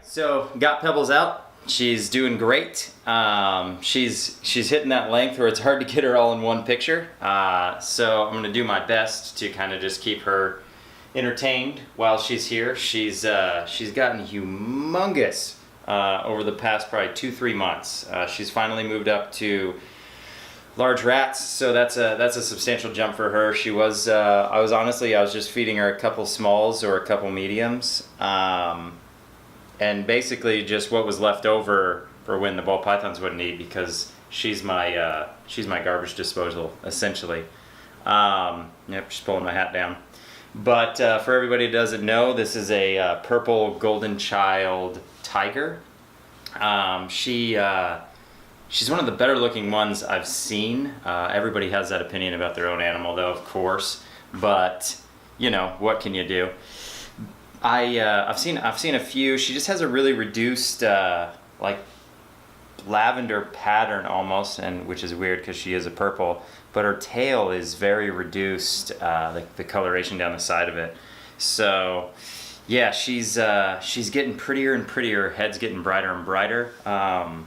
So got Pebbles out. She's doing great. She's hitting that length where it's hard to get her all in one picture. So I'm gonna do my best to kind of just keep her entertained while she's here. She's gotten humongous over the past probably 2-3 months. She's finally moved up to large rats, so that's a substantial jump for her. She was I was just feeding her a couple smalls or a couple mediums. And basically just what was left over for when the ball pythons wouldn't eat, because she's my garbage disposal essentially. Yep, she's pulling my hat down. But for everybody who doesn't know, this is a purple golden child tiger. She's one of the better looking ones I've seen. Everybody has that opinion about their own animal though, of course, but you know, what can you do? I've seen a few. She just has a really reduced like lavender pattern almost, and which is weird because she is a purple, but her tail is very reduced, the coloration down the side of it. So yeah, she's getting prettier and prettier. Her head's getting brighter and brighter. Hard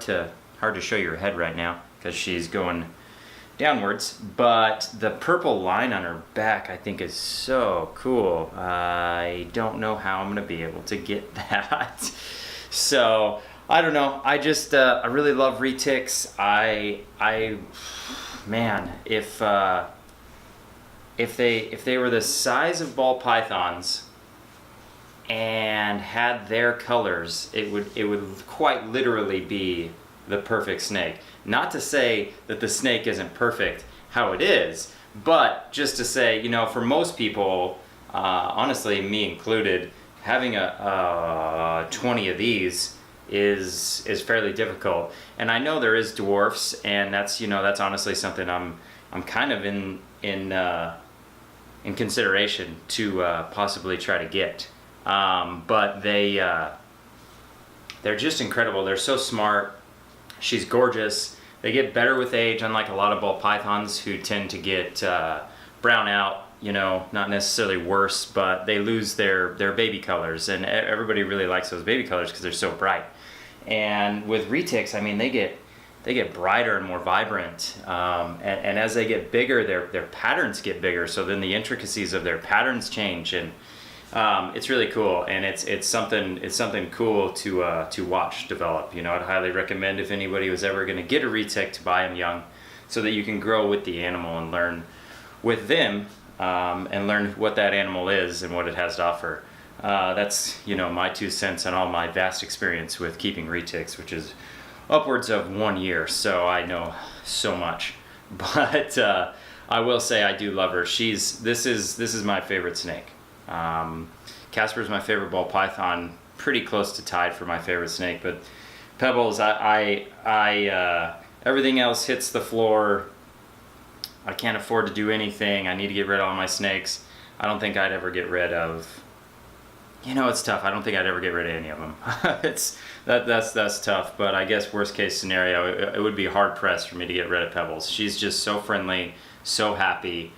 to show you her head right now because she's going downwards, but the purple line on her back I think is so cool. I don't know how I'm gonna be able to get that. So I don't know. I just I really love retics. Man, if they were the size of ball pythons and had their colors, it would quite literally be the perfect snake. Not to say that the snake isn't perfect how it is, but just to say, you know, for most people, honestly, me included, having a 20 of these is fairly difficult. And I know there is dwarfs, and that's honestly something I'm kind of in consideration to possibly try to get. But they're just incredible. They're so smart. She's gorgeous. They get better with age, unlike a lot of ball pythons who tend to get brown out, you know, not necessarily worse, but they lose their baby colors, and everybody really likes those baby colors because they're so bright. And with retics, I mean, they get brighter and more vibrant, and as they get bigger, their patterns get bigger, so then the intricacies of their patterns change, and it's really cool, and it's something cool to watch develop. You know, I'd highly recommend, if anybody was ever going to get a retic, to buy them young, so that you can grow with the animal and learn with them, and learn what that animal is and what it has to offer. That's, you know, my 2 cents on all my vast experience with keeping retics, which is upwards of 1 year, so I know so much. But I will say I do love her. This is my favorite snake. Casper's my favorite ball python, pretty close to tied for my favorite snake, but Pebbles, everything else hits the floor. I can't afford to do anything. I need to get rid of all my snakes. I don't think I'd ever get rid of, you know, it's tough. I don't think I'd ever get rid of any of them. That's tough, but I guess worst case scenario, it would be hard pressed for me to get rid of Pebbles. She's just so friendly, so happy.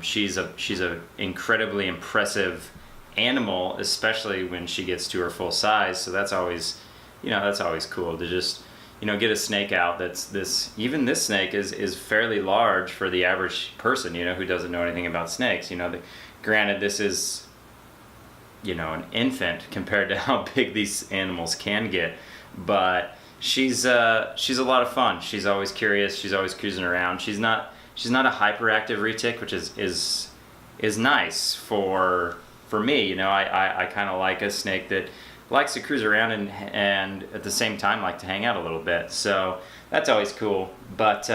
She's a incredibly impressive animal, especially when she gets to her full size. So that's always cool to just, you know, get a snake out even this snake is fairly large for the average person, you know, who doesn't know anything about snakes. You know, granted, this is, you know, an infant compared to how big these animals can get, but she's a lot of fun. She's always curious. She's always cruising around. She's not a hyperactive retic, which is nice for me. You know, I kind of like a snake that likes to cruise around and at the same time like to hang out a little bit. So that's always cool. But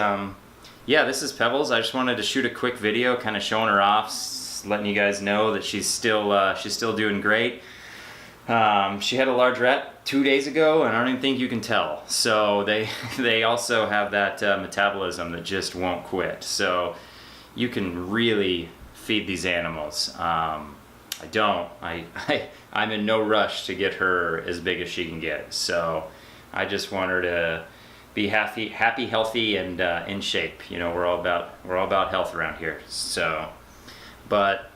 yeah, this is Pebbles. I just wanted to shoot a quick video kind of showing her off, letting you guys know that she's still doing great. She had a large rat 2 days ago, and I don't even think you can tell. So they also have that metabolism that just won't quit. So you can really feed these animals. I'm in no rush to get her as big as she can get. So I just want her be happy, healthy, and in shape. You know, we're all about health around here. So, but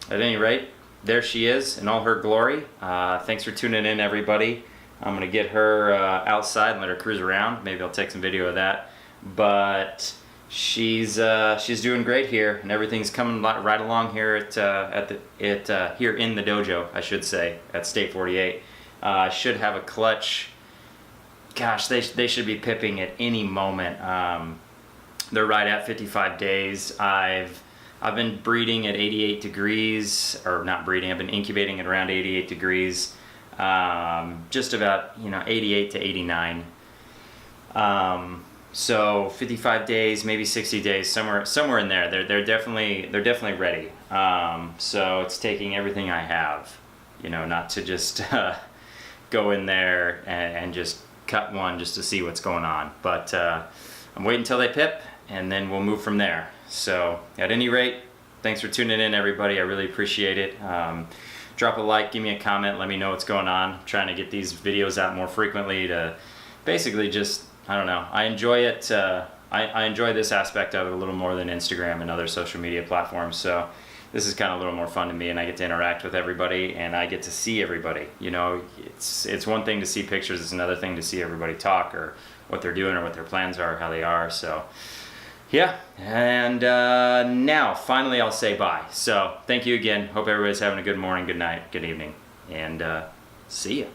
at any rate, there she is in all her glory. Thanks for tuning in, everybody. I'm gonna get her outside and let her cruise around. Maybe I'll take some video of that. But she's doing great here, and everything's coming right along here here in the dojo, I should say, at State 48. Should have a clutch. Gosh, they should be pipping at any moment. They're right at 55 days. I've been breeding at 88 degrees, or not breeding. I've been incubating at around 88 degrees, just about 88 to 89. So 55 days, maybe 60 days, somewhere in there. They're definitely ready. So it's taking everything I have, not to just go in there and just cut one just to see what's going on. But I'm waiting until they pip, and then we'll move from there. So at any rate, thanks for tuning in, everybody. I really appreciate it. Drop a like, give me a comment, let me know what's going on. I'm trying to get these videos out more frequently to basically just, I don't know, I enjoy it. I enjoy this aspect of it a little more than Instagram and other social media platforms. So this is kind of a little more fun to me, and I get to interact with everybody, and I get to see everybody. It's one thing to see pictures, it's another thing to see everybody talk, or what they're doing, or what their plans are, how they are. So yeah, and now finally I'll say bye. So thank you again. Hope everybody's having a good morning, good night, good evening, and see ya.